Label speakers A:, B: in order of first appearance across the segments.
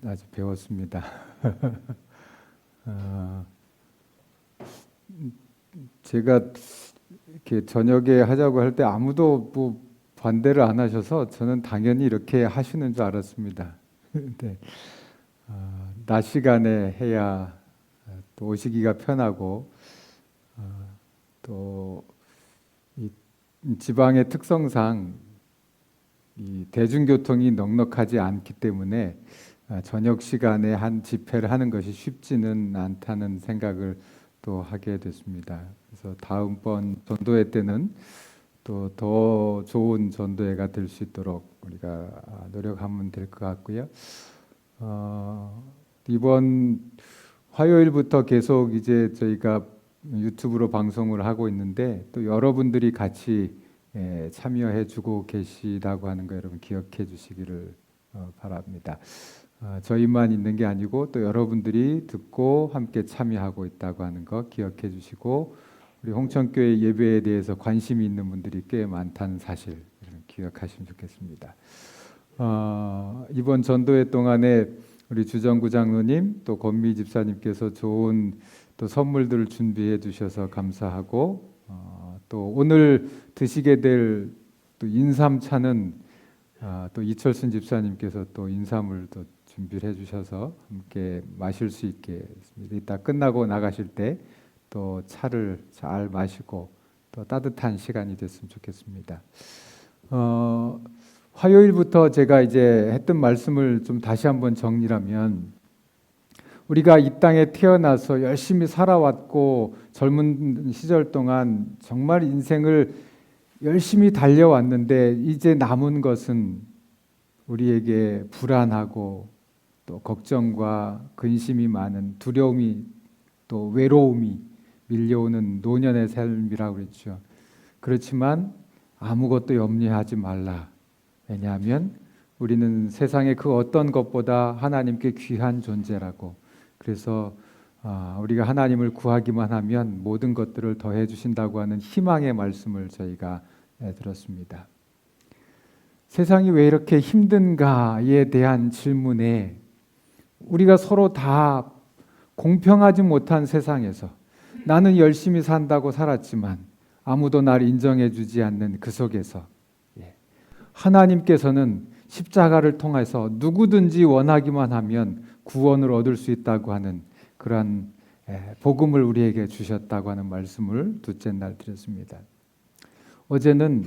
A: 아주 배웠습니다. 제가 이렇게 저녁에 하자고 할 때 아무도 뭐 반대를 안 하셔서 저는 당연히 이렇게 하시는 줄 알았습니다. 근데 낮 시간에 해야 또 오시기가 편하고 또 이 지방의 특성상 이 대중교통이 넉넉하지 않기 때문에 저녁 시간에 한 집회를 하는 것이 쉽지는 않다는 생각을 또 하게 됐습니다. 그래서 다음번 전도회 때는 또 더 좋은 전도회가 될 수 있도록 우리가 노력하면 될 것 같고요. 이번 화요일부터 계속 이제 저희가 유튜브로 방송을 하고 있는데 또 여러분들이 같이 참여해 주고 계시다고 하는 거 여러분 기억해 주시기를 바랍니다. 저희만 있는 게 아니고 또 여러분들이 듣고 함께 참여하고 있다고 하는 거 기억해 주시고 우리 홍천교회 예배에 대해서 관심이 있는 분들이 꽤 많다는 사실 기억하시면 좋겠습니다. 이번 전도회 동안에 우리 주정구 장로님 또 권미 집사님께서 좋은 또 선물들을 준비해 주셔서 감사하고 또 오늘 드시게 될 또 인삼차는 또 이철순 집사님께서 또 인삼을 또 준비를 해주셔서 함께 마실 수 있게 했습니다. 이따 끝나고 나가실 때 또 차를 잘 마시고 또 따뜻한 시간이 됐으면 좋겠습니다. 화요일부터 제가 이제 했던 말씀을 좀 다시 한번 정리하면 우리가 이 땅에 태어나서 열심히 살아왔고 젊은 시절 동안 정말 인생을 열심히 달려왔는데 이제 남은 것은 우리에게 불안하고 또 걱정과 근심이 많은 두려움이 또 외로움이 밀려오는 노년의 삶이라고 그랬죠. 그렇지만 아무것도 염려하지 말라. 왜냐하면 우리는 세상의 그 어떤 것보다 하나님께 귀한 존재라고. 그래서 우리가 하나님을 구하기만 하면 모든 것들을 더해 주신다고 하는 희망의 말씀을 저희가 들었습니다. 세상이 왜 이렇게 힘든가에 대한 질문에 우리가 서로 다 공평하지 못한 세상에서 나는 열심히 산다고 살았지만 아무도 날 인정해 주지 않는 그 속에서 하나님께서는 십자가를 통해서 누구든지 원하기만 하면 구원을 얻을 수 있다고 하는 그러한 복음을 우리에게 주셨다고 하는 말씀을 둘째 날 드렸습니다. 어제는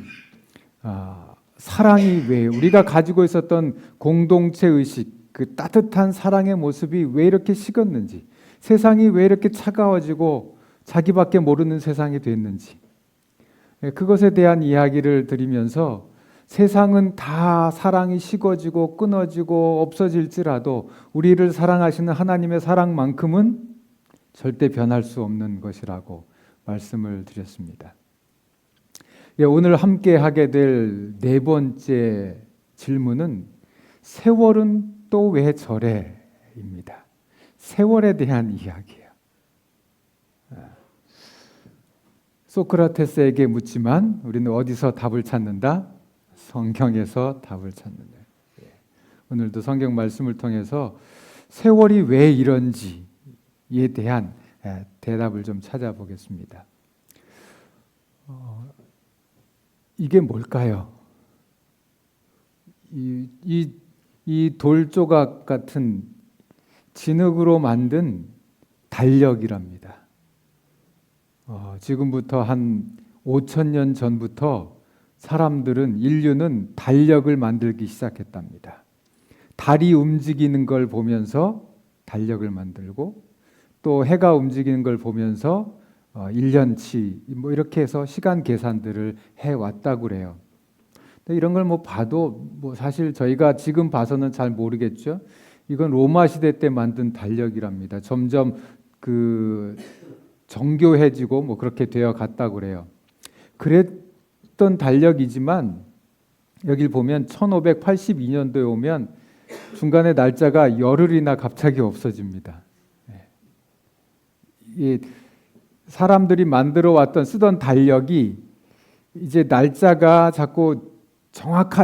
A: 사랑이 왜 우리가 가지고 있었던 공동체 의식, 그 따뜻한 사랑의 모습이 왜 이렇게 식었는지, 세상이 왜 이렇게 차가워지고 자기밖에 모르는 세상이 됐는지, 그것에 대한 이야기를 드리면서 세상은 다 사랑이 식어지고 끊어지고 없어질지라도 우리를 사랑하시는 하나님의 사랑만큼은 절대 변할 수 없는 것이라고 말씀을 드렸습니다. 오늘 함께 하게 될 네 번째 질문은 세월은 또 왜 저래? 입니다. 세월에 대한 이야기예요. 소크라테스에게 묻지만 우리는 어디서 답을 찾는다? 성경에서 답을 찾는다. 오늘도 성경 말씀을 통해서 세월이 왜 이런지에 대한 대답을 좀 찾아보겠습니다. 이게 뭘까요? 이 돌조각 같은 진흙으로 만든 달력이랍니다. 지금부터 한 5,000년 전부터 인류는 달력을 만들기 시작했답니다. 달이 움직이는 걸 보면서 달력을 만들고 또 해가 움직이는 걸 보면서 1년치 뭐 이렇게 해서 시간 계산들을 해왔다고 그래요. 이런 걸 봐도 사실 저희가 지금 봐서는 잘 모르겠죠. 이건 로마 시대 때 만든 달력이랍니다. 점점 정교해지고 그렇게 되어 갔다고 그래요. 그랬던 달력이지만 여기 보면 1582년도에 오면 중간에 날짜가 열흘이나 갑자기 없어집니다. 사람들이 만들어 왔던 쓰던 달력이 이제 날짜가 자꾸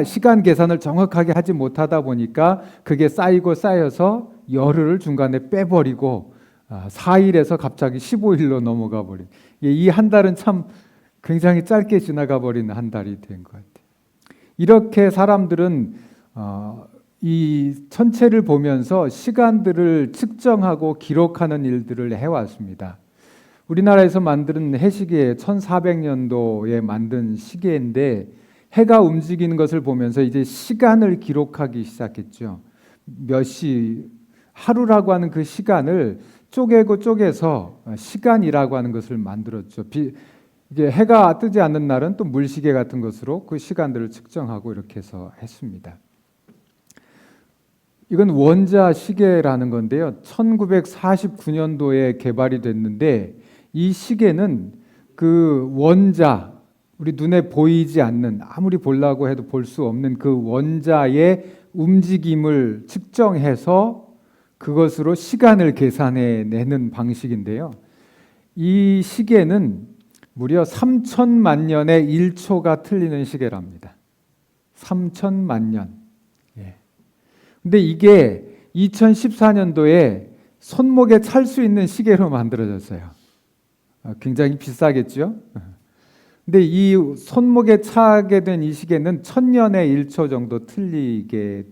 A: 시간 계산을 정확하게 하지 못하다 보니까 그게 쌓이고 쌓여서 열흘을 중간에 빼버리고 4일에서 갑자기 15일로 넘어가 버린, 이 한 달은 참 굉장히 짧게 지나가 버리는 한 달이 된 것 같아요. 이렇게 사람들은 이 천체를 보면서 시간들을 측정하고 기록하는 일들을 해왔습니다. 우리나라에서 만든 해시계 1400년도에 만든 시계인데 해가 움직이는 것을 보면서 이제 시간을 기록하기 시작했죠. 몇 시, 하루라고 하는 그 시간을 쪼개서 시간이라고 하는 것을 만들었죠. 이게 해가 뜨지 않는 날은 또 물시계 같은 것으로 그 시간들을 측정하고 이렇게 해서 했습니다. 이건 원자 시계라는 건데요. 1949년도에 개발이 됐는데 이 시계는 그 원자, 우리 눈에 보이지 않는, 아무리 보려고 해도 볼 수 없는 그 원자의 움직임을 측정해서 그것으로 시간을 계산해 내는 방식인데요. 이 시계는 무려 3천만 년에 1초가 틀리는 시계랍니다. 3천만 년. 근데 이게 2014년도에 손목에 찰 수 있는 시계로 만들어졌어요. 굉장히 비싸겠죠? 근데 이 손목에 차게 된 이 시계는 1000년에 1초 정도 틀리게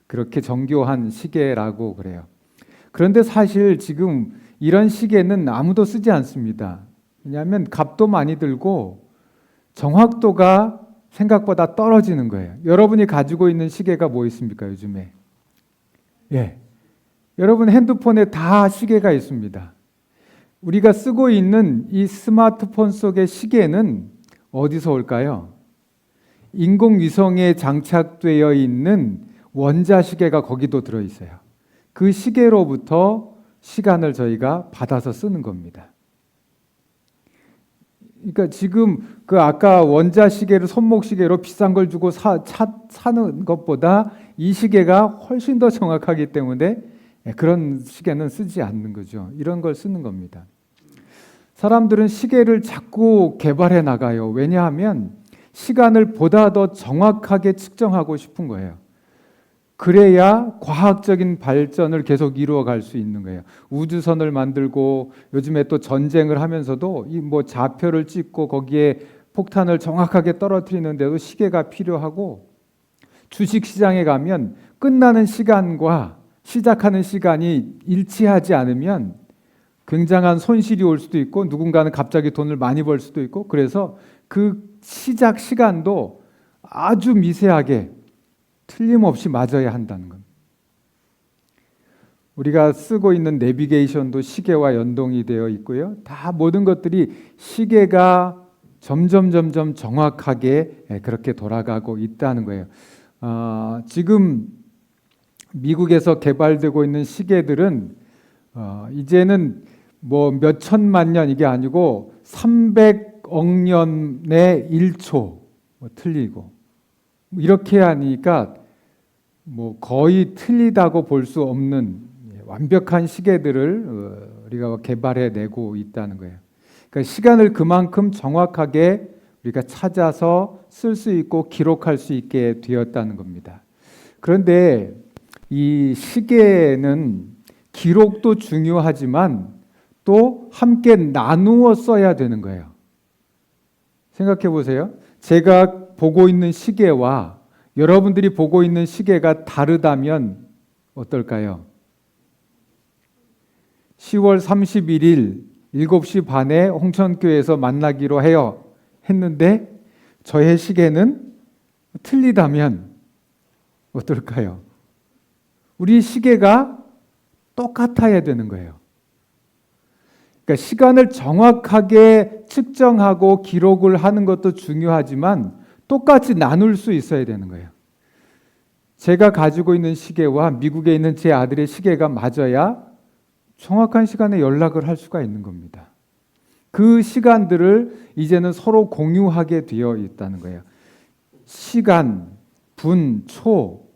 A: 그렇게 정교한 시계라고 그래요. 그런데 사실 지금 이런 시계는 아무도 쓰지 않습니다. 왜냐하면 값도 많이 들고 정확도가 생각보다 떨어지는 거예요. 여러분이 가지고 있는 시계가 뭐 있습니까, 요즘에? 여러분 핸드폰에 다 시계가 있습니다. 우리가 쓰고 있는 이 스마트폰 속의 시계는 어디서 올까요? 인공위성에 장착되어 있는 원자시계가 거기도 들어있어요. 그 시계로부터 시간을 저희가 받아서 쓰는 겁니다. 그러니까 지금 그 아까 원자시계를 손목시계로 비싼 걸 주고 사는 것보다 이 시계가 훨씬 더 정확하기 때문에 그런 시계는 쓰지 않는 거죠. 이런 걸 쓰는 겁니다. 사람들은 시계를 자꾸 개발해 나가요. 왜냐하면 시간을 보다 더 정확하게 측정하고 싶은 거예요. 그래야 과학적인 발전을 계속 이루어 갈 수 있는 거예요. 우주선을 만들고 요즘에 또 전쟁을 하면서도 이 뭐 좌표를 찍고 거기에 폭탄을 정확하게 떨어뜨리는데도 시계가 필요하고, 주식 시장에 가면 끝나는 시간과 시작하는 시간이 일치하지 않으면 굉장한 손실이 올 수도 있고 누군가는 갑자기 돈을 많이 벌 수도 있고, 그래서 그 시작 시간도 아주 미세하게 틀림없이 맞아야 한다는 겁니다. 우리가 쓰고 있는 내비게이션도 시계와 연동이 되어 있고요. 다 모든 것들이 시계가 점점 정확하게 그렇게 돌아가고 있다는 거예요. 지금 미국에서 개발되고 있는 시계들은 이제는 뭐 몇 천만 년 이게 아니고 300억 년에 1초 틀리고 이렇게 하니까 뭐 거의 틀리다고 볼 수 없는 완벽한 시계들을 우리가 개발해내고 있다는 거예요. 그러니까 시간을 그만큼 정확하게 우리가 찾아서 쓸 수 있고 기록할 수 있게 되었다는 겁니다. 그런데 이 시계는 기록도 중요하지만 또 함께 나누어 써야 되는 거예요. 생각해 보세요. 제가 보고 있는 시계와 여러분들이 보고 있는 시계가 다르다면 어떨까요? 10월 31일 7시 반에 홍천교회에서 만나기로 해요 했는데 저의 시계는 틀리다면 어떨까요? 우리 시계가 똑같아야 되는 거예요. 그러니까 시간을 정확하게 측정하고 기록을 하는 것도 중요하지만 똑같이 나눌 수 있어야 되는 거예요. 제가 가지고 있는 시계와 미국에 있는 제 아들의 시계가 맞아야 정확한 시간에 연락을 할 수가 있는 겁니다. 그 시간들을 이제는 서로 공유하게 되어 있다는 거예요. 시간, 분, 초,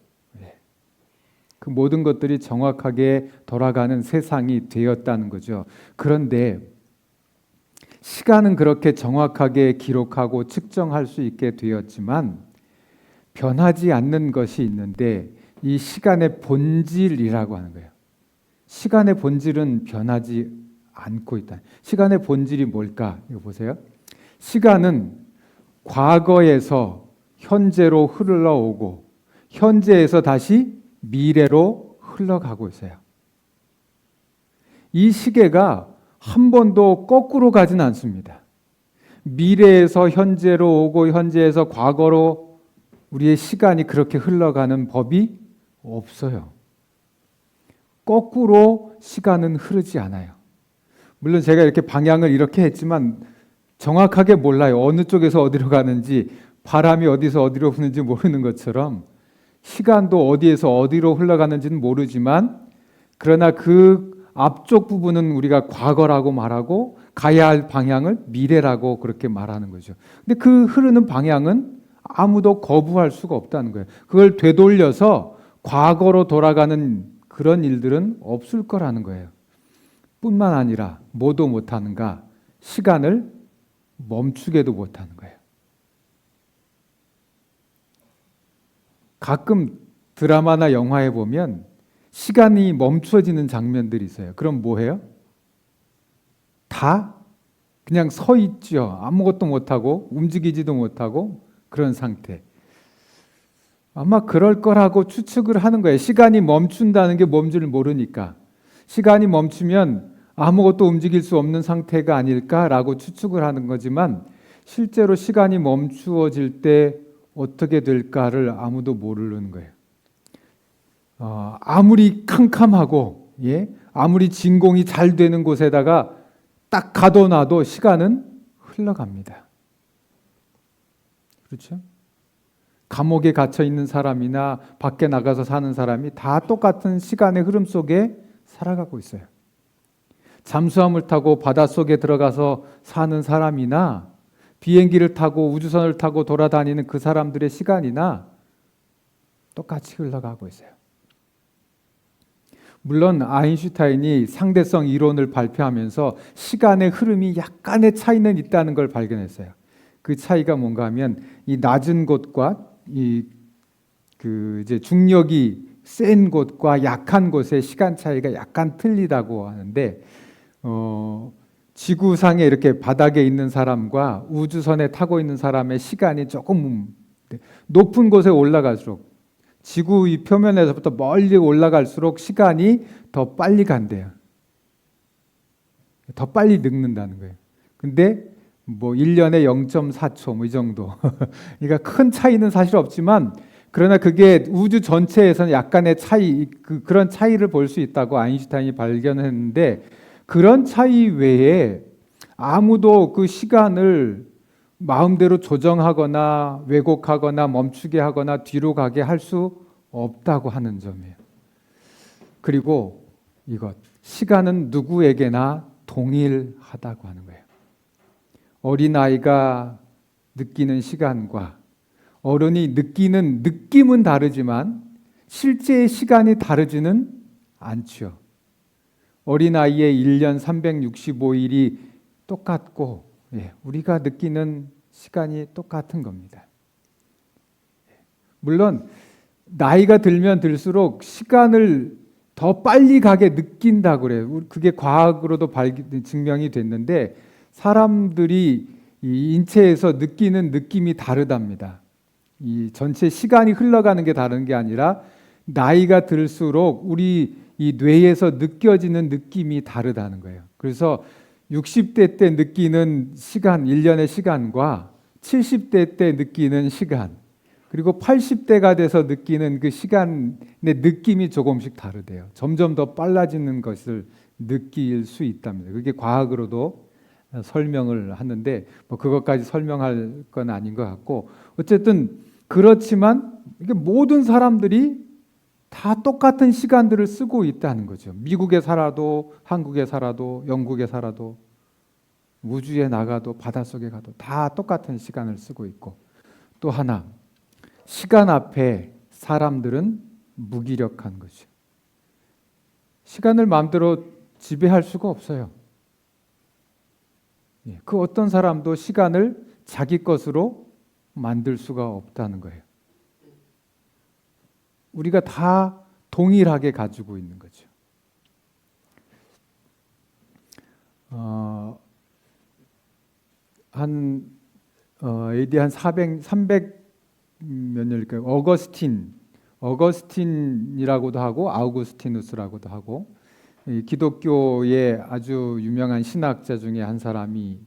A: 그 모든 것들이 정확하게 돌아가는 세상이 되었다는 거죠. 그런데 시간은 그렇게 정확하게 기록하고 측정할 수 있게 되었지만 변하지 않는 것이 있는데 이 시간의 본질이라고 하는 거예요. 시간의 본질은 변하지 않고 있다. 시간의 본질이 뭘까? 이거 보세요. 시간은 과거에서 현재로 흘러오고 현재에서 다시 미래로 흘러가고 있어요. 이 시계가 한 번도 거꾸로 가진 않습니다. 미래에서 현재로 오고 현재에서 과거로 우리의 시간이 그렇게 흘러가는 법이 없어요. 거꾸로 시간은 흐르지 않아요. 물론 제가 이렇게 방향을 이렇게 했지만 정확하게 몰라요. 어느 쪽에서 어디로 가는지, 바람이 어디서 어디로 부는지 모르는 것처럼 시간도 어디에서 어디로 흘러가는지는 모르지만 그러나 그 앞쪽 부분은 우리가 과거라고 말하고 가야 할 방향을 미래라고 그렇게 말하는 거죠. 근데 그 흐르는 방향은 아무도 거부할 수가 없다는 거예요. 그걸 되돌려서 과거로 돌아가는 그런 일들은 없을 거라는 거예요. 뿐만 아니라 뭐도 못하는가? 시간을 멈추게도 못하는 거예요. 가끔 드라마나 영화에 보면 시간이 멈춰지는 장면들이 있어요. 그럼 뭐 해요? 다 그냥 서 있죠. 아무것도 못하고 움직이지도 못하고 그런 상태. 아마 그럴 거라고 추측을 하는 거예요. 시간이 멈춘다는 게 뭔지를 모르니까. 시간이 멈추면 아무것도 움직일 수 없는 상태가 아닐까라고 추측을 하는 거지만 실제로 시간이 멈추어질 때 어떻게 될까를 아무도 모르는 거예요. 아무리 캄캄하고 아무리 진공이 잘 되는 곳에다가 딱 가둬놔도 시간은 흘러갑니다. 그렇죠? 감옥에 갇혀 있는 사람이나 밖에 나가서 사는 사람이 다 똑같은 시간의 흐름 속에 살아가고 있어요. 잠수함을 타고 바닷속에 들어가서 사는 사람이나 비행기를 타고 우주선을 타고 돌아다니는 그 사람들의 시간이나 똑같이 흘러가고 있어요. 물론 아인슈타인이 상대성 이론을 발표하면서 시간의 흐름이 약간의 차이는 있다는 걸 발견했어요. 그 차이가 뭔가 하면 이 낮은 곳과 이제 중력이 센 곳과 약한 곳의 시간 차이가 약간 틀리다고 하는데 지구상에 이렇게 바닥에 있는 사람과 우주선에 타고 있는 사람의 시간이 조금 높은 곳에 올라갈수록 지구 이 표면에서부터 멀리 올라갈수록 시간이 더 빨리 간대요. 더 빨리 늙는다는 거예요. 근데 뭐 1년에 0.4초 뭐 이 정도. 그러니까 큰 차이는 사실 없지만 그러나 그게 우주 전체에서는 약간의 차이, 그런 차이를 볼 수 있다고 아인슈타인이 발견했는데 그런 차이 외에 아무도 그 시간을 마음대로 조정하거나 왜곡하거나 멈추게 하거나 뒤로 가게 할 수 없다고 하는 점이에요. 그리고 이것, 시간은 누구에게나 동일하다고 하는 거예요. 어린아이가 느끼는 시간과 어른이 느끼는 느낌은 다르지만 실제의 시간이 다르지는 않죠. 어린아이의 1년 365일이 똑같고 우리가 느끼는 시간이 똑같은 겁니다. 물론 나이가 들면 들수록 시간을 더 빨리 가게 느낀다고 그래요. 그게 과학으로도 증명이 됐는데 사람들이 이 인체에서 느끼는 느낌이 다르답니다. 이 전체 시간이 흘러가는 게 다른 게 아니라 나이가 들수록 우리 이 뇌에서 느껴지는 느낌이 다르다는 거예요. 그래서 60대 때 느끼는 시간, 1년의 시간과 70대 때 느끼는 시간, 그리고 80대가 돼서 느끼는 그 시간의 느낌이 조금씩 다르대요. 점점 더 빨라지는 것을 느낄 수 있답니다. 그게 과학으로도 설명을 하는데 뭐 그것까지 설명할 건 아닌 것 같고 어쨌든 그렇지만 이게 모든 사람들이 다 똑같은 시간들을 쓰고 있다는 거죠. 미국에 살아도 한국에 살아도 영국에 살아도 우주에 나가도 바닷속에 가도 다 똑같은 시간을 쓰고 있고 또 하나 시간 앞에 사람들은 무기력한 거죠. 시간을 마음대로 지배할 수가 없어요. 그 어떤 사람도 시간을 자기 것으로 만들 수가 없다는 거예요. 우리가 다 동일하게 가지고 있는 거죠. AD 한 300 몇 년일까요? 어거스틴이라고도 하고 아우구스티누스라고도 하고, 이 기독교의 아주 유명한 신학자 중에 한 사람이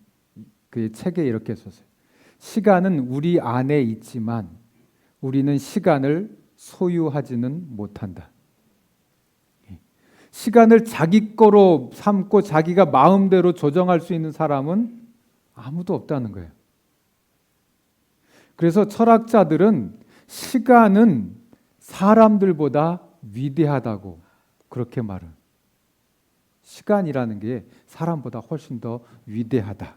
A: 그 책에 이렇게 썼어요. 시간은 우리 안에 있지만 우리는 시간을 소유하지는 못한다. 시간을 자기 거로 삼고 자기가 마음대로 조정할 수 있는 사람은 아무도 없다는 거예요. 그래서 철학자들은 시간은 사람들보다 위대하다고 그렇게 말을. 시간이라는 게 사람보다 훨씬 더 위대하다.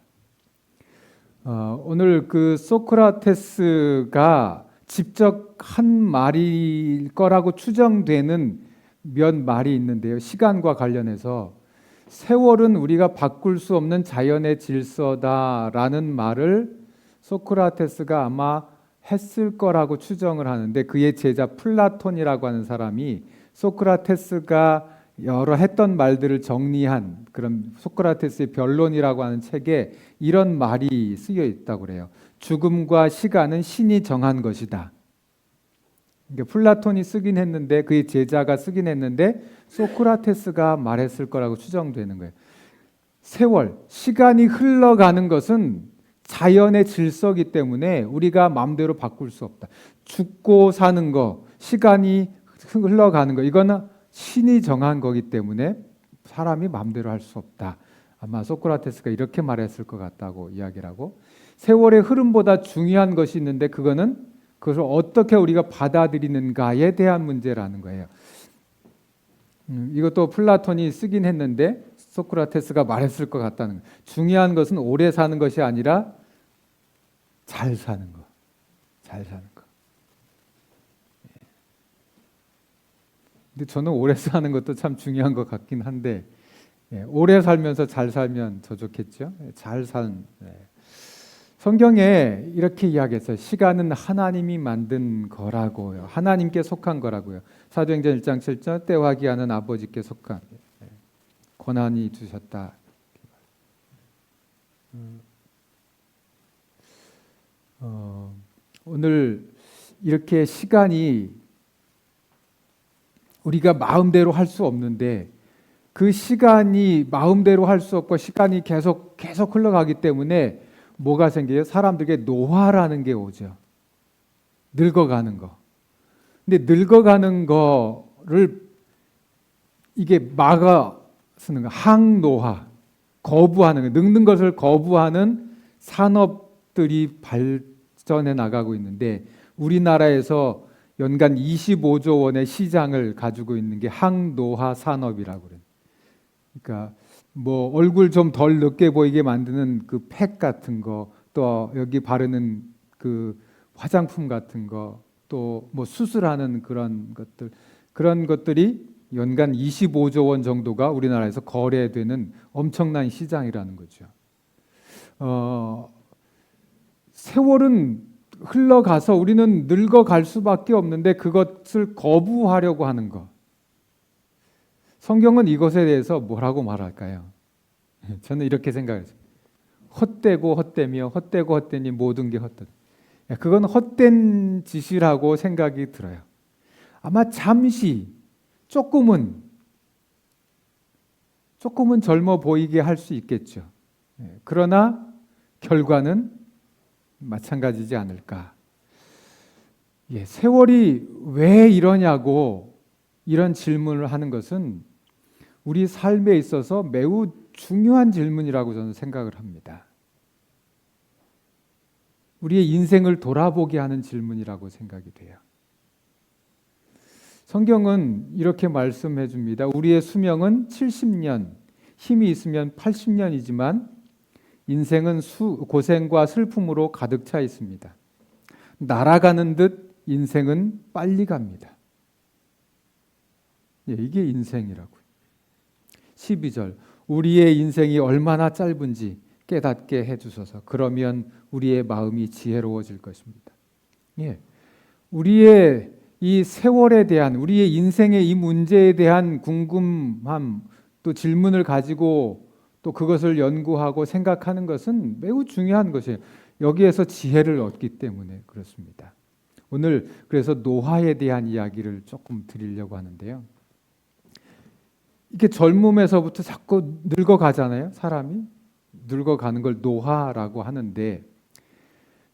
A: 오늘 그 소크라테스가 직접 한 말일 거라고 추정되는 몇 말이 있는데요. 시간과 관련해서 세월은 우리가 바꿀 수 없는 자연의 질서다라는 말을 소크라테스가 아마 했을 거라고 추정을 하는데, 그의 제자 플라톤이라고 하는 사람이 소크라테스가 여러 했던 말들을 정리한 그런 소크라테스의 변론이라고 하는 책에 이런 말이 쓰여 있다고 그래요. 죽음과 시간은 신이 정한 것이다. 그러니까 플라톤이 쓰긴 했는데, 그의 제자가 쓰긴 했는데 소크라테스가 말했을 거라고 추정되는 거예요. 세월, 시간이 흘러가는 것은 자연의 질서이기 때문에 우리가 마음대로 바꿀 수 없다. 죽고 사는 거, 시간이 흘러가는 거, 이거는 신이 정한 거기 때문에 사람이 마음대로 할 수 없다. 아마 소크라테스가 이렇게 말했을 것 같다고 이야기를 하고, 세월의 흐름보다 중요한 것이 있는데 그거는 그것을 어떻게 우리가 받아들이는가에 대한 문제라는 거예요. 이것도 플라톤이 쓰긴 했는데 소크라테스가 말했을 것 같다는 거예요. 중요한 것은 오래 사는 것이 아니라 잘 사는 거. 잘 사는 거. 근데 저는 오래 사는 것도 참 중요한 것 같긴 한데, 오래 살면서 잘 살면 더 좋겠죠. 잘 산. 성경에 이렇게 이야기했어요. 시간은 하나님이 만든 거라고요. 하나님께 속한 거라고요. 사도행전 1장 7절, 때와 기한은 아버지께 속한 권한이 주셨다. 오늘 이렇게 시간이 우리가 마음대로 할 수 없는데, 그 시간이 마음대로 할 수 없고 시간이 계속 흘러가기 때문에 뭐가 생겨요? 사람들에게 노화라는 게 오죠. 늙어가는 거. 근데 늙어가는 거를 이게 쓰는 거, 항노화, 거부하는 거, 늙는 것을 거부하는 산업들이 발전해 나가고 있는데, 우리나라에서 연간 25조 원의 시장을 가지고 있는 게 항노화 산업이라고 그래요. 그러니까 뭐 얼굴 좀 덜 늙게 보이게 만드는 그 팩 같은 거, 또 여기 바르는 그 화장품 같은 거, 또 뭐 수술하는 그런 것들이 연간 25조 원 정도가 우리나라에서 거래되는 엄청난 시장이라는 거죠. 세월은 흘러가서 우리는 늙어갈 수밖에 없는데 그것을 거부하려고 하는 것. 성경은 이것에 대해서 뭐라고 말할까요? 저는 이렇게 생각했어요. 헛되고 헛되며 헛되고 헛되니 모든 게 헛되다. 그건 헛된 짓이라고 생각이 들어요. 아마 잠시 조금은 젊어 보이게 할 수 있겠죠. 그러나 결과는 마찬가지지 않을까. 세월이 왜 이러냐고 이런 질문을 하는 것은 우리 삶에 있어서 매우 중요한 질문이라고 저는 생각을 합니다. 우리의 인생을 돌아보게 하는 질문이라고 생각이 돼요. 성경은 이렇게 말씀해 줍니다. 우리의 수명은 70년, 힘이 있으면 80년이지만 인생은 고생과 슬픔으로 가득 차 있습니다. 날아가는 듯 인생은 빨리 갑니다. 이게 인생이라고요. 12절, 우리의 인생이 얼마나 짧은지 깨닫게 해주소서. 그러면 우리의 마음이 지혜로워질 것입니다. 우리의 이 세월에 대한 우리의 인생의 이 문제에 대한 궁금함 또 질문을 가지고 또 그것을 연구하고 생각하는 것은 매우 중요한 것이에요. 여기에서 지혜를 얻기 때문에 그렇습니다. 오늘 그래서 노화에 대한 이야기를 조금 드리려고 하는데요. 이게 젊음에서부터 자꾸 늙어가잖아요. 사람이 늙어가는 걸 노화라고 하는데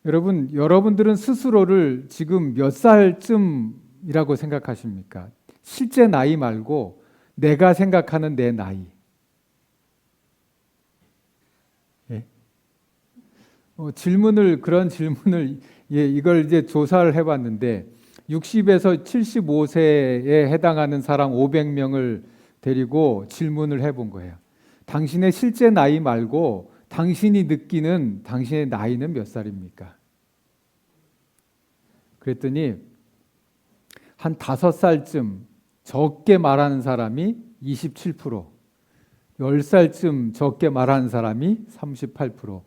A: 여러분들은 스스로를 지금 몇 살쯤이라고 생각하십니까? 실제 나이 말고 내가 생각하는 내 나이. 예? 그런 질문을 이걸 이제 조사를 해봤는데 60에서 75세에 해당하는 사람 500명을 데리고 질문을 해본 거예요. 당신의 실제 나이 말고 당신이 느끼는 당신의 나이는 몇 살입니까? 그랬더니 한 5살쯤 적게 말하는 사람이 27%, 10살쯤 적게 말하는 사람이 38%,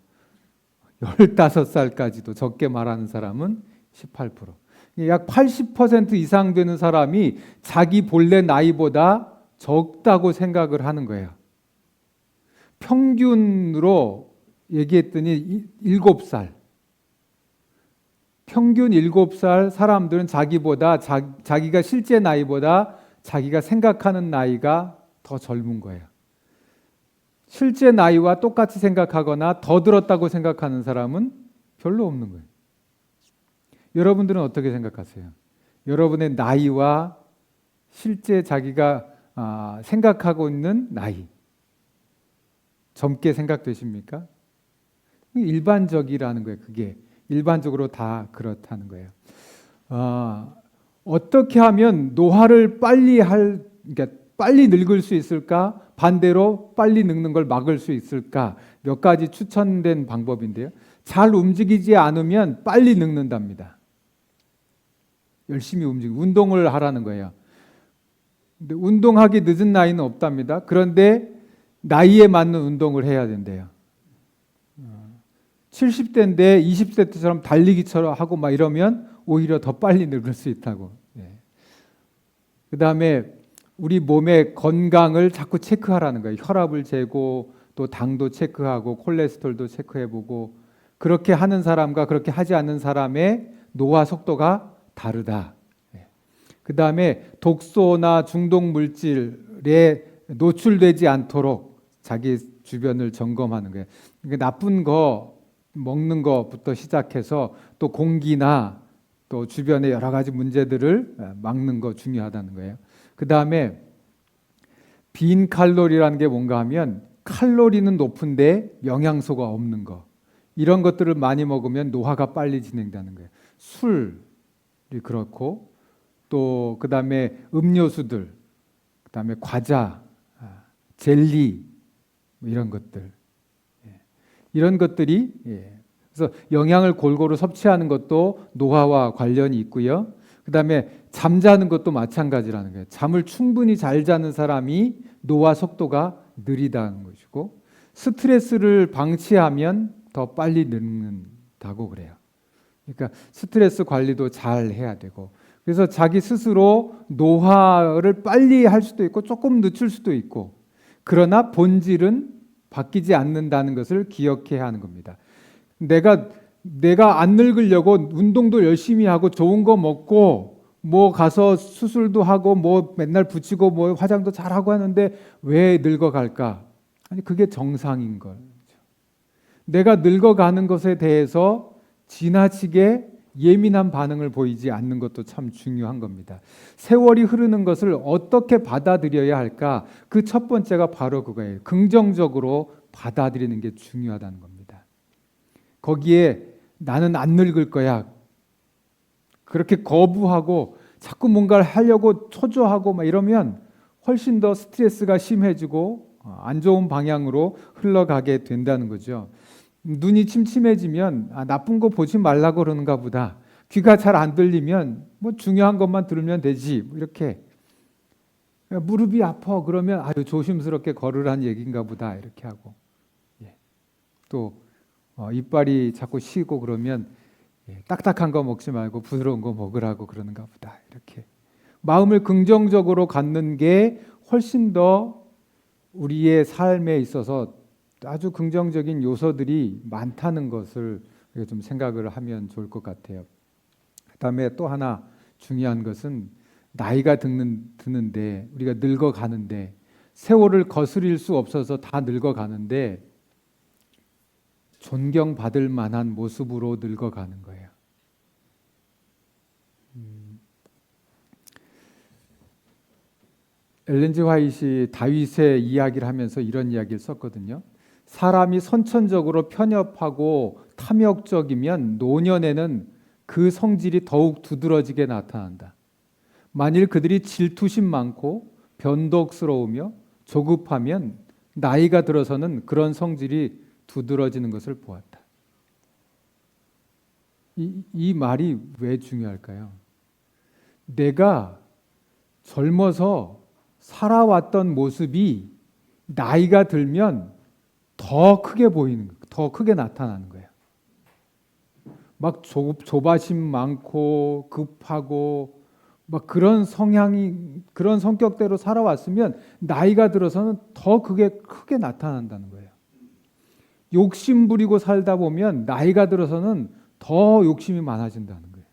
A: 15살까지도 적게 말하는 사람은 18%. 약 80% 이상 되는 사람이 자기 본래 나이보다 적다고 생각을 하는 거예요. 평균으로 얘기했더니 7살. 평균 7살 사람들은 자기가 실제 나이보다 자기가 생각하는 나이가 더 젊은 거예요. 실제 나이와 똑같이 생각하거나 더 들었다고 생각하는 사람은 별로 없는 거예요. 여러분들은 어떻게 생각하세요? 여러분의 나이와 실제 자기가 생각하고 있는 나이 젊게 생각되십니까? 일반적이라는 거예요. 그게 일반적으로 다 그렇다는 거예요. 어떻게 하면 노화를 그러니까 빨리 늙을 수 있을까? 반대로 빨리 늙는 걸 막을 수 있을까? 몇 가지 추천된 방법인데요. 잘 움직이지 않으면 빨리 늙는답니다. 열심히 운동을 하라는 거예요. 근데 운동하기 늦은 나이는 없답니다. 그런데 나이에 맞는 운동을 해야 된대요. 70대인데 20대 때처럼 달리기처럼 하고 막 이러면 오히려 더 빨리 늙을 수 있다고. 그 다음에 우리 몸의 건강을 자꾸 체크하라는 거예요. 혈압을 재고 또 당도 체크하고 콜레스테롤도 체크해보고 그렇게 하는 사람과 그렇게 하지 않는 사람의 노화 속도가 다르다. 그 다음에 독소나 중독 물질에 노출되지 않도록 자기 주변을 점검하는 거예요. 그러니까 나쁜 거 먹는 것부터 시작해서 또 공기나 또 주변의 여러 가지 문제들을 막는 거 중요하다는 거예요. 그 다음에 빈 칼로리라는 게 뭔가 하면 칼로리는 높은데 영양소가 없는 거. 이런 것들을 많이 먹으면 노화가 빨리 진행되는 거예요. 술이 그렇고 또 그 다음에 음료수들, 그 다음에 과자, 젤리 이런 것들. 이런 것들이 그래서 영양을 골고루 섭취하는 것도 노화와 관련이 있고요. 그 다음에 잠자는 것도 마찬가지라는 거예요. 잠을 충분히 잘 자는 사람이 노화 속도가 느리다는 것이고 스트레스를 방치하면 더 빨리 늙는다고 그래요. 그러니까 스트레스 관리도 잘 해야 되고 그래서 자기 스스로 노화를 빨리 할 수도 있고 조금 늦출 수도 있고 그러나 본질은 바뀌지 않는다는 것을 기억해야 하는 겁니다. 내가 안 늙으려고 운동도 열심히 하고 좋은 거 먹고 뭐 가서 수술도 하고 뭐 맨날 붙이고 뭐 화장도 잘하고 하는데 왜 늙어갈까? 아니 그게 정상인 거죠. 내가 늙어가는 것에 대해서 지나치게 예민한 반응을 보이지 않는 것도 참 중요한 겁니다. 세월이 흐르는 것을 어떻게 받아들여야 할까? 그 첫 번째가 바로 그거예요. 긍정적으로 받아들이는 게 중요하다는 겁니다. 거기에 나는 안 늙을 거야. 그렇게 거부하고 자꾸 뭔가를 하려고 초조하고 막 이러면 훨씬 더 스트레스가 심해지고 안 좋은 방향으로 흘러가게 된다는 거죠. 눈이 침침해지면 나쁜 거 보지 말라고 그러는가 보다. 귀가 잘 안 들리면 뭐 중요한 것만 들으면 되지. 뭐 이렇게 무릎이 아파 그러면 아유 조심스럽게 걸으라는 얘기인가 보다 이렇게 하고 또 이빨이 자꾸 쉬고 그러면 딱딱한 거 먹지 말고 부드러운 거 먹으라고 그러는가 보다. 이렇게 마음을 긍정적으로 갖는 게 훨씬 더 우리의 삶에 있어서 아주 긍정적인 요소들이 많다는 것을 우리가 좀 생각을 하면 좋을 것 같아요. 그다음에 또 하나 중요한 것은 나이가 드는데 우리가 늙어가는데 세월을 거스릴 수 없어서 다 늙어가는데 존경받을 만한 모습으로 늙어가는 거예요. 엘렌 G 화이트이 다윗의 이야기를 하면서 이런 이야기를 썼거든요. 사람이 선천적으로 편협하고 탐욕적이면 노년에는 그 성질이 더욱 두드러지게 나타난다. 만일 그들이 질투심 많고 변덕스러우며 조급하면 나이가 들어서는 그런 성질이 두드러지는 것을 보았다. 이 말이 왜 중요할까요? 내가 젊어서 살아왔던 모습이 나이가 들면 더 크게 보이는 거예요. 더 크게 나타나는 거예요. 막 조바심 많고 급하고 막 그런 성향이 그런 성격대로 살아왔으면 나이가 들어서는 더 그게 크게 나타난다는 거예요. 욕심 부리고 살다 보면 나이가 들어서는 더 욕심이 많아진다는 거예요.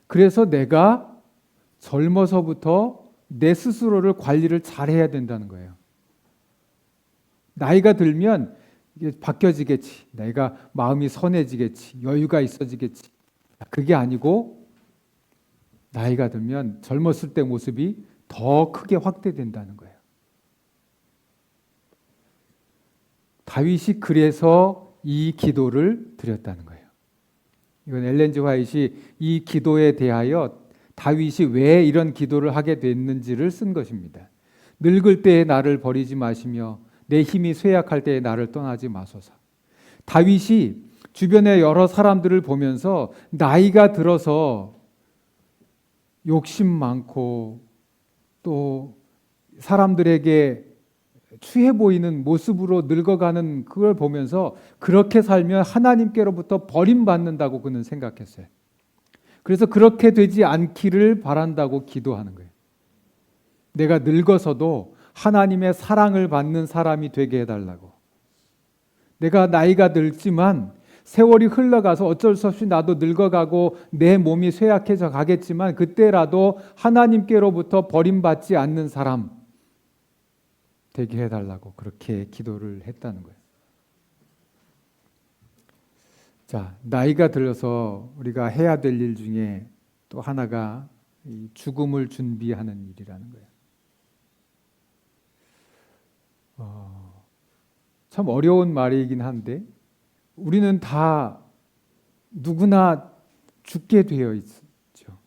A: 그래서 내가 젊어서부터 내 스스로를 관리를 잘해야 된다는 거예요. 나이가 들면 이게 바뀌어지겠지. 내가 마음이 선해지겠지. 여유가 있어지겠지. 그게 아니고 나이가 들면 젊었을 때 모습이 더 크게 확대된다는 거예요. 다윗이 그래서 이 기도를 드렸다는 거예요. 이건 엘렌 G 화이트이 이 기도에 대하여 다윗이 왜 이런 기도를 하게 됐는지를 쓴 것입니다. 늙을 때에 나를 버리지 마시며 내 힘이 쇠약할 때에 나를 떠나지 마소서. 다윗이 주변의 여러 사람들을 보면서 나이가 들어서 욕심 많고 또 사람들에게 추해 보이는 모습으로 늙어가는 그걸 보면서 그렇게 살면 하나님께로부터 버림받는다고 그는 생각했어요. 그래서 그렇게 되지 않기를 바란다고 기도하는 거예요. 내가 늙어서도 하나님의 사랑을 받는 사람이 되게 해달라고. 내가 나이가 들지만 세월이 흘러가서 어쩔 수 없이 나도 늙어가고 내 몸이 쇠약해져 가겠지만 그때라도 하나님께로부터 버림받지 않는 사람 되게 해달라고 그렇게 기도를 했다는 거예요. 자, 나이가 들어서 우리가 해야 될 일 중에 또 하나가 이 죽음을 준비하는 일이라는 거예요. 참 어려운 말이긴 한데 우리는 다 누구나 죽게 되어 있죠.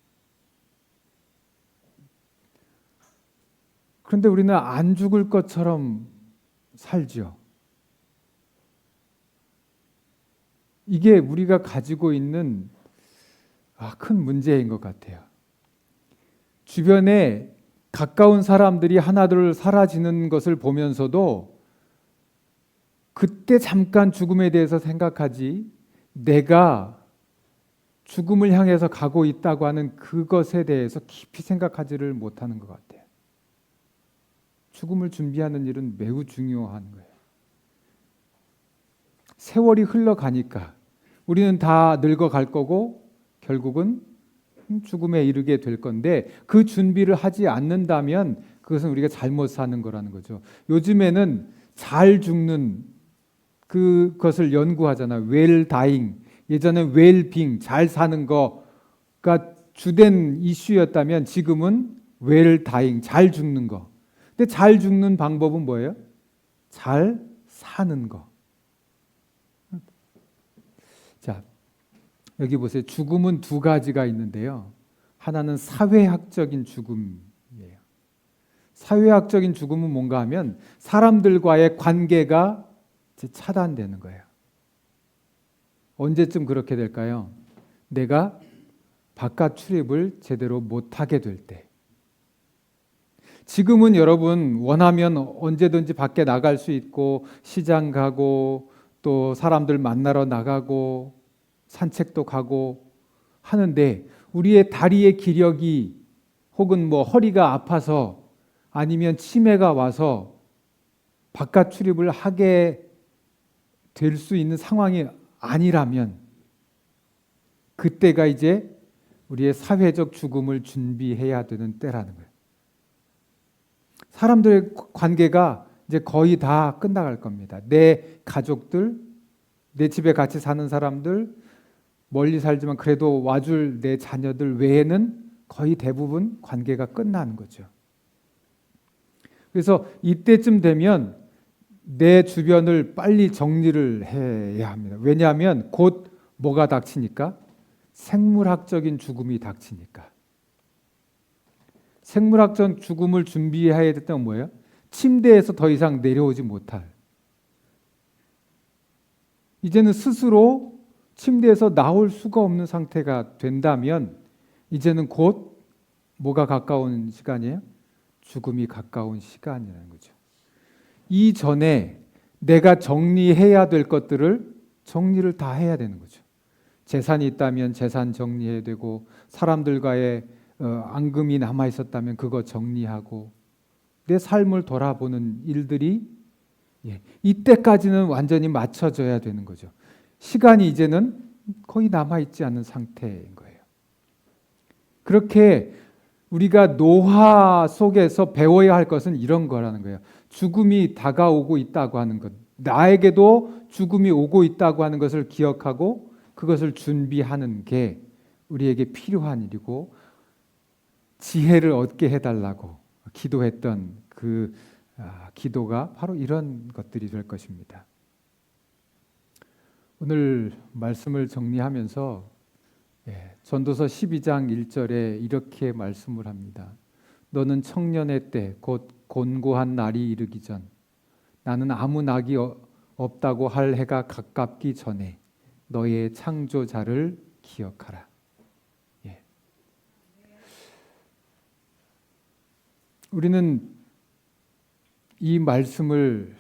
A: 그런데 우리는 안 죽을 것처럼 살죠. 이게 우리가 가지고 있는 큰 문제인 것 같아요. 주변에 가까운 사람들이 하나둘 사라지는 것을 보면서도 그때 잠깐 죽음에 대해서 생각하지 내가 죽음을 향해서 가고 있다고 하는 그것에 대해서 깊이 생각하지를 못하는 것 같아요. 죽음을 준비하는 일은 매우 중요한 거예요. 세월이 흘러가니까 우리는 다 늙어갈 거고 결국은 죽음에 이르게 될 건데 그 준비를 하지 않는다면 그것은 우리가 잘못 사는 거라는 거죠. 요즘에는 잘 죽는 그것을 연구하잖아요. well dying. 예전엔 well being, 잘 사는 거가 주된 이슈였다면 지금은 well dying, 잘 죽는 거. 근데 잘 죽는 방법은 뭐예요? 잘 사는 거. 자, 여기 보세요. 죽음은 두 가지가 있는데요. 하나는 사회학적인 죽음이에요. 사회학적인 죽음은 뭔가 하면 사람들과의 관계가 차단되는 거예요. 언제쯤 그렇게 될까요? 내가 바깥 출입을 제대로 못하게 될 때. 지금은 여러분 원하면 언제든지 밖에 나갈 수 있고 시장 가고 또 사람들 만나러 나가고 산책도 가고 하는데 우리의 다리의 기력이 혹은 허리가 아파서 아니면 치매가 와서 바깥 출입을 하게 될 수 있는 상황이 아니라면 그때가 이제 우리의 사회적 죽음을 준비해야 되는 때라는 거예요. 사람들의 관계가 이제 거의 다 끝나갈 겁니다. 내 가족들, 내 집에 같이 사는 사람들, 멀리 살지만 그래도 와줄 내 자녀들 외에는 거의 대부분 관계가 끝나는 거죠. 그래서 이때쯤 되면 내 주변을 빨리 정리를 해야 합니다. 왜냐하면 곧 뭐가 닥치니까? 생물학적인 죽음이 닥치니까. 생물학적 죽음을 준비해야 됐던 뭐예요? 침대에서 더 이상 내려오지 못할. 이제는 스스로 침대에서 나올 수가 없는 상태가 된다면 이제는 곧 뭐가 가까운 시간이에요? 죽음이 가까운 시간이라는 거죠. 이전에 내가 정리해야 될 것들을 정리를 다 해야 되는 거죠. 재산이 있다면 재산 정리해야 되고 사람들과의 앙금이 남아 있었다면 그거 정리하고 내 삶을 돌아보는 일들이 이때까지는 완전히 맞춰져야 되는 거죠. 시간이 이제는 거의 남아 있지 않은 상태인 거예요. 그렇게 우리가 노화 속에서 배워야 할 것은 이런 거라는 거예요. 죽음이 다가오고 있다고 하는 것, 나에게도 죽음이 오고 있다고 하는 것을 기억하고 그것을 준비하는 게 우리에게 필요한 일이고 지혜를 얻게 해달라고 기도했던 그 기도가 바로 이런 것들이 될 것입니다. 오늘 말씀을 정리하면서 전도서 12장 1절에 이렇게 말씀을 합니다. 너는 청년의 때 곧 곤고한 날이 이르기 전 나는 아무 낙이 없다고 할 해가 가깝기 전에 너의 창조자를 기억하라. 우리는 이 말씀을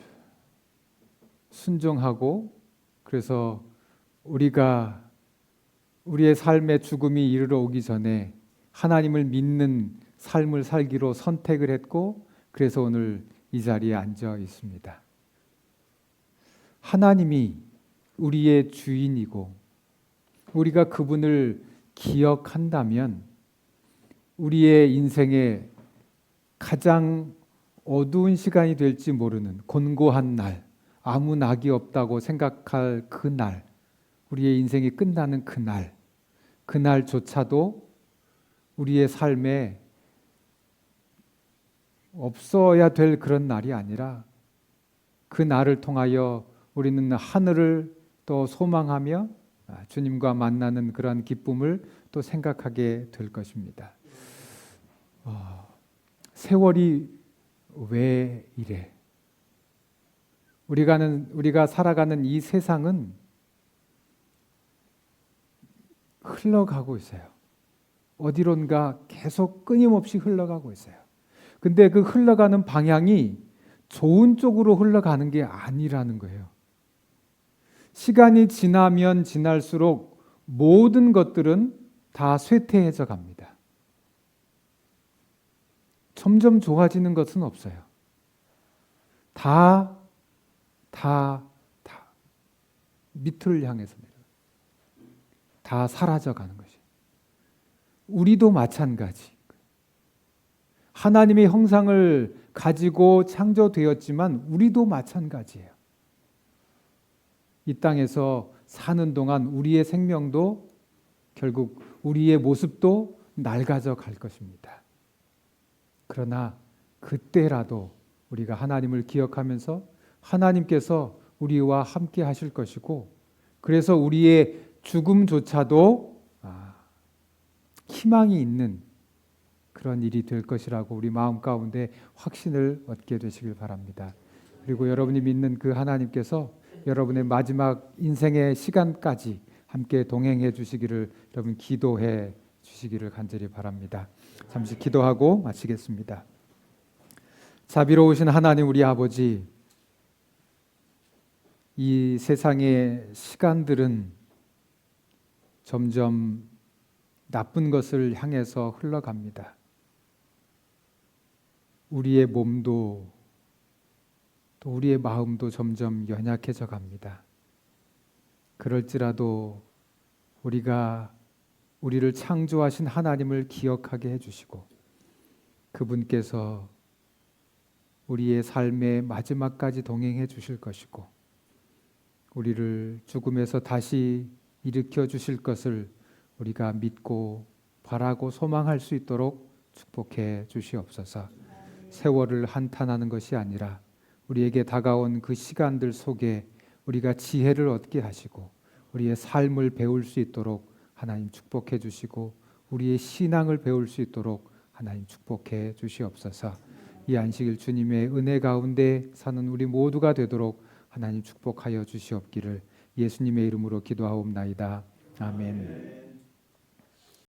A: 순종하고 그래서 우리가 우리의 삶의 죽음이 이르러 오기 전에 하나님을 믿는 삶을 살기로 선택을 했고 그래서 오늘 이 자리에 앉아 있습니다. 하나님이 우리의 주인이고 우리가 그분을 기억한다면 우리의 인생에 가장 어두운 시간이 될지 모르는 곤고한 날, 아무 낙이 없다고 생각할 그 날, 우리의 인생이 끝나는 그 날, 그날조차도 우리의 삶에 없어야 될 그런 날이 아니라 그 날을 통하여 우리는 하늘을 또 소망하며 주님과 만나는 그런 기쁨을 또 생각하게 될 것입니다. 세월이 왜 이래? 우리가 살아가는 이 세상은 흘러가고 있어요. 어디론가 계속 끊임없이 흘러가고 있어요. 근데 그 흘러가는 방향이 좋은 쪽으로 흘러가는 게 아니라는 거예요. 시간이 지나면 지날수록 모든 것들은 다 쇠퇴해져 갑니다. 점점 좋아지는 것은 없어요. 다 밑을 향해서 다 사라져 가는 것이. 우리도 마찬가지. 하나님의 형상을 가지고 창조되었지만 우리도 마찬가지예요. 이 땅에서 사는 동안 우리의 생명도 결국 우리의 모습도 낡아져 갈 것입니다. 그러나 그때라도 우리가 하나님을 기억하면서 하나님께서 우리와 함께 하실 것이고 그래서 우리의 죽음조차도 희망이 있는 그런 일이 될 것이라고 우리 마음 가운데 확신을 얻게 되시길 바랍니다. 그리고 여러분이 믿는 그 하나님께서 여러분의 마지막 인생의 시간까지 함께 동행해 주시기를 여러분 기도해 주시기를 간절히 바랍니다. 잠시 기도하고 마치겠습니다. 자비로우신 하나님 우리 아버지, 이 세상의 시간들은 점점 나쁜 것을 향해서 흘러갑니다. 우리의 몸도 또 우리의 마음도 점점 연약해져 갑니다. 그럴지라도 우리가 우리를 창조하신 하나님을 기억하게 해주시고 그분께서 우리의 삶의 마지막까지 동행해 주실 것이고 우리를 죽음에서 다시 일으켜 주실 것을 우리가 믿고 바라고 소망할 수 있도록 축복해 주시옵소서. 세월을 한탄하는 것이 아니라 우리에게 다가온 그 시간들 속에 우리가 지혜를 얻게 하시고 우리의 삶을 배울 수 있도록 하나님 축복해 주시고 우리의 신앙을 배울 수 있도록 하나님 축복해 주시옵소서. 이 안식일 주님의 은혜 가운데 사는 우리 모두가 되도록 하나님 축복하여 주시옵기를 예수님의 이름으로 기도하옵나이다. 아멘.